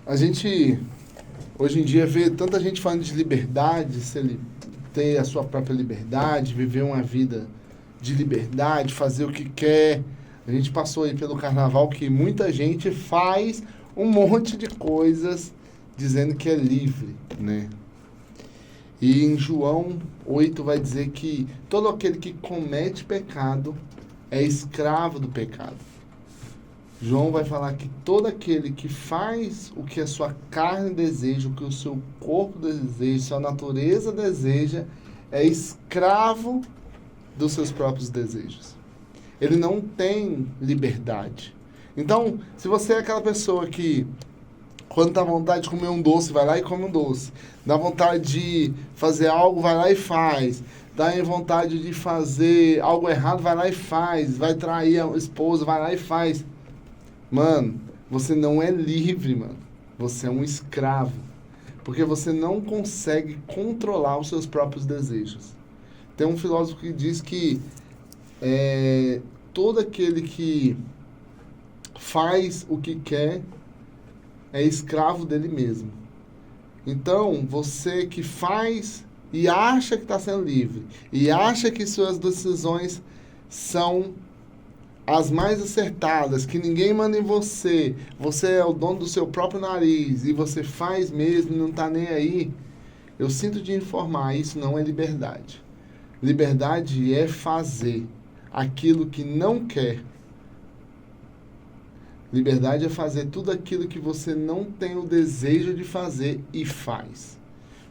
A gente, hoje em dia, vê tanta gente falando de liberdade, se ele ter a sua própria liberdade, viver uma vida de liberdade, fazer o que quer. A gente passou aí pelo carnaval que muita gente faz um monte de coisas dizendo que é livre, né? E em João 8 vai dizer que todo aquele que comete pecado é escravo do pecado. João vai falar que todo aquele que faz o que a sua carne deseja, o que o seu corpo deseja, sua natureza deseja, é escravo dos seus próprios desejos. Ele não tem liberdade. Então, se você é aquela pessoa que, quando dá vontade de comer um doce, vai lá e come um doce. Dá vontade de fazer algo, vai lá e faz. Dá vontade de fazer algo errado, vai lá e faz. Vai trair a esposa, vai lá e faz. Mano, você não é livre, mano. Você é um escravo. Porque você não consegue controlar os seus próprios desejos. Tem um filósofo que diz que todo aquele que faz o que quer é escravo dele mesmo. Então, você que faz e acha que está sendo livre, e acha que suas decisões são as mais acertadas, que ninguém manda em você, você é o dono do seu próprio nariz, e você faz mesmo e não está nem aí, eu sinto de informar, isso não é liberdade. Liberdade é fazer aquilo que não quer. Liberdade é fazer tudo aquilo que você não tem o desejo de fazer e faz.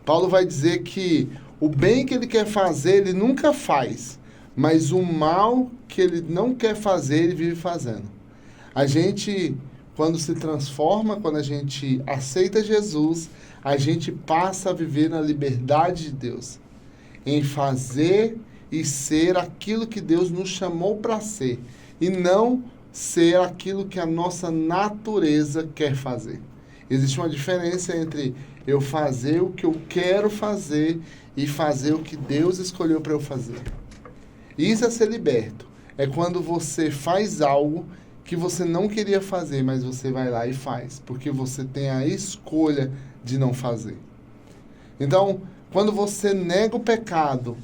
Paulo vai dizer que o bem que ele quer fazer, ele nunca faz, mas o mal que ele não quer fazer, ele vive fazendo. A gente, quando se transforma, quando a gente aceita Jesus, a gente passa a viver na liberdade de Deus, em fazer e ser aquilo que Deus nos chamou para ser, e não ser aquilo que a nossa natureza quer fazer. Existe uma diferença entre eu fazer o que eu quero fazer e fazer o que Deus escolheu para eu fazer. Isso é ser liberto. É quando você faz algo que você não queria fazer, mas você vai lá e faz, porque você tem a escolha de não fazer. Então, quando você nega o pecado,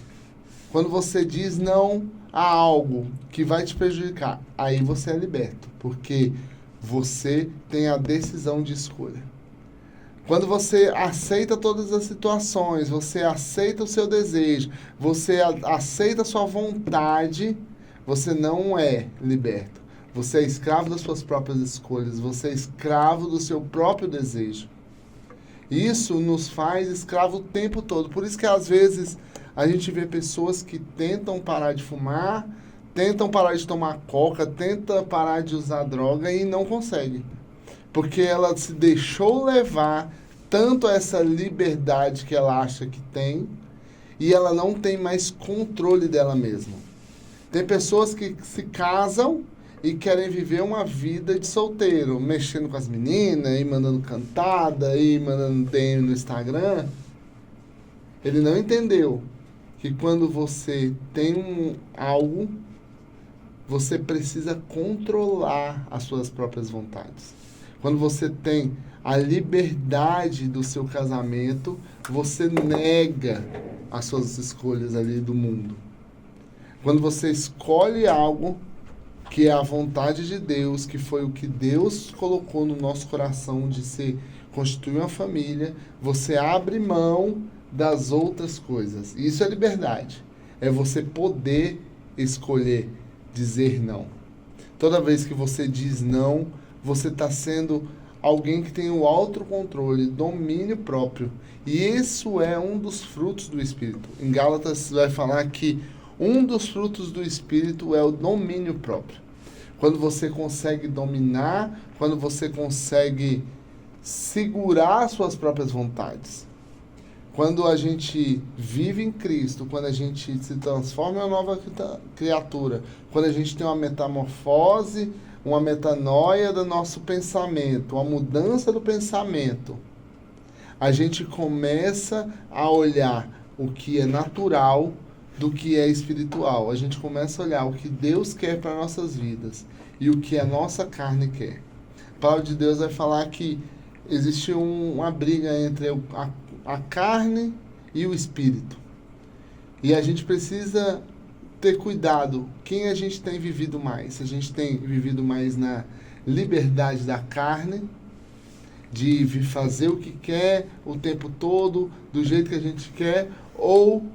quando você diz não a algo que vai te prejudicar, aí você é liberto, porque você tem a decisão de escolha. Quando você aceita todas as situações, você aceita o seu desejo, você aceita a sua vontade, você não é liberto. Você é escravo das suas próprias escolhas, você é escravo do seu próprio desejo. Isso nos faz escravo o tempo todo. Por isso que às vezes a gente vê pessoas que tentam parar de fumar, tentam parar de tomar coca, tentam parar de usar droga e não conseguem. Porque ela se deixou levar tanto a essa liberdade que ela acha que tem e ela não tem mais controle dela mesma. Tem pessoas que se casam e querem viver uma vida de solteiro, mexendo com as meninas, e mandando cantada, e mandando DM no Instagram. Ele não entendeu que quando você tem algo, você precisa controlar as suas próprias vontades. Quando você tem a liberdade do seu casamento, você nega as suas escolhas ali do mundo. Quando você escolhe algo que é a vontade de Deus, que foi o que Deus colocou no nosso coração de se constituir uma família, você abre mão das outras coisas. Isso é liberdade. É você poder escolher dizer não. Toda vez que você diz não, você está sendo alguém que tem o autocontrole, domínio próprio. E isso é um dos frutos do Espírito. Em Gálatas vai falar que um dos frutos do Espírito é o domínio próprio. Quando você consegue dominar, quando você consegue segurar suas próprias vontades. Quando a gente vive em Cristo, quando a gente se transforma em uma nova criatura, quando a gente tem uma metamorfose, uma metanoia do nosso pensamento, uma mudança do pensamento, a gente começa a olhar o que é natural do que é espiritual. A gente começa a olhar o que Deus quer para nossas vidas e o que a nossa carne quer. A palavra de Deus vai falar que existe uma briga entre a carne e o espírito. E a gente precisa ter cuidado quem a gente tem vivido mais. Se a gente tem vivido mais na liberdade da carne, de fazer o que quer o tempo todo, do jeito que a gente quer, ou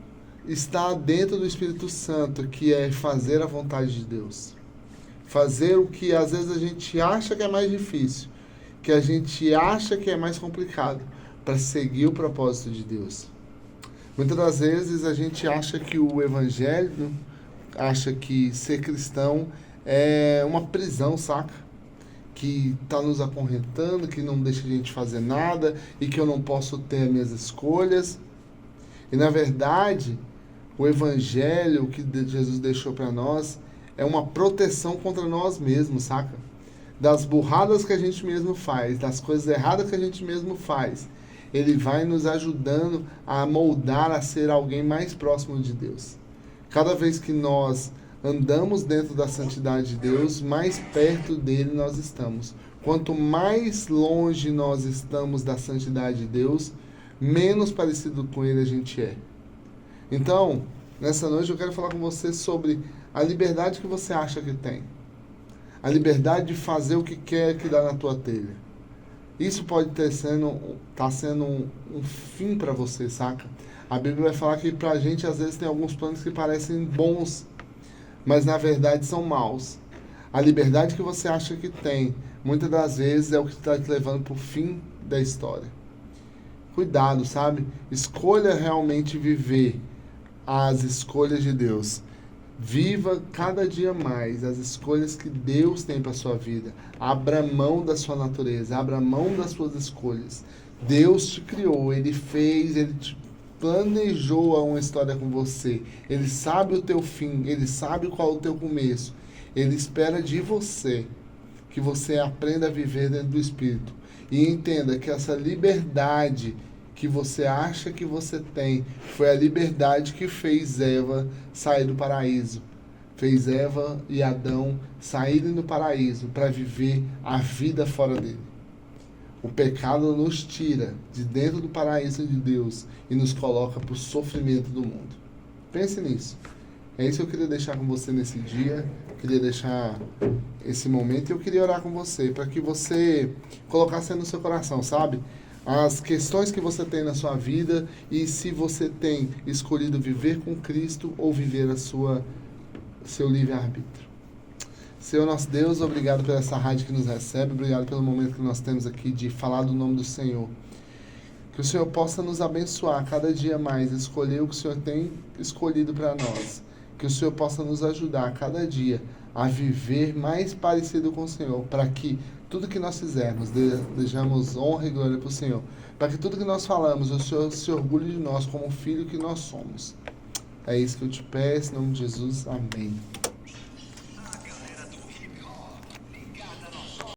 está dentro do Espírito Santo, que é fazer a vontade de Deus. Fazer o que às vezes a gente acha que é mais difícil, que a gente acha que é mais complicado, para seguir o propósito de Deus. Muitas das vezes a gente acha que o evangelho, acha que ser cristão é uma prisão, saca? Que está nos acorrentando, que não deixa a gente fazer nada e que eu não posso ter as minhas escolhas. E na verdade, o evangelho que Jesus deixou para nós é uma proteção contra nós mesmos, saca? Das burradas que a gente mesmo faz, das coisas erradas que a gente mesmo faz. Ele vai nos ajudando a moldar, a ser alguém mais próximo de Deus. Cada vez que nós andamos dentro da santidade de Deus, mais perto dele nós estamos. Quanto mais longe nós estamos da santidade de Deus, menos parecido com ele a gente é. Então, nessa noite eu quero falar com você sobre a liberdade que você acha que tem. A liberdade de fazer o que quer que dá na tua telha. Isso pode estar sendo um fim para você, saca? A Bíblia vai falar que pra gente às vezes tem alguns planos que parecem bons, mas na verdade são maus. A liberdade que você acha que tem, muitas das vezes é o que está te levando pro fim da história. Cuidado, sabe? Escolha realmente viver as escolhas de Deus. Viva cada dia mais as escolhas que Deus tem para sua vida. Abra mão da sua natureza, abra mão das suas escolhas. Deus te criou, Ele fez, Ele te planejou uma história com você. Ele sabe o teu fim, Ele sabe qual é o teu começo. Ele espera de você que você aprenda a viver dentro do Espírito. E entenda que essa liberdade que você acha que você tem, foi a liberdade que fez Eva sair do paraíso. Fez Eva e Adão saírem do paraíso para viver a vida fora dele. O pecado nos tira de dentro do paraíso de Deus e nos coloca para o sofrimento do mundo. Pense nisso. É isso que eu queria deixar com você nesse dia. Eu queria deixar esse momento e eu queria orar com você para que você colocasse no seu coração, sabe? As questões que você tem na sua vida e se você tem escolhido viver com Cristo ou viver seu livre-arbítrio. Senhor nosso Deus, obrigado por essa rádio que nos recebe, obrigado pelo momento que nós temos aqui de falar do nome do Senhor. Que o Senhor possa nos abençoar cada dia mais, escolher o que o Senhor tem escolhido para nós. Que o Senhor possa nos ajudar cada dia a viver mais parecido com o Senhor, para que tudo que nós fizermos, dejamos honra e glória para o Senhor. Para que tudo que nós falamos, o Senhor se orgulhe de nós como filho que nós somos. É isso que eu te peço, em nome de Jesus. Amém.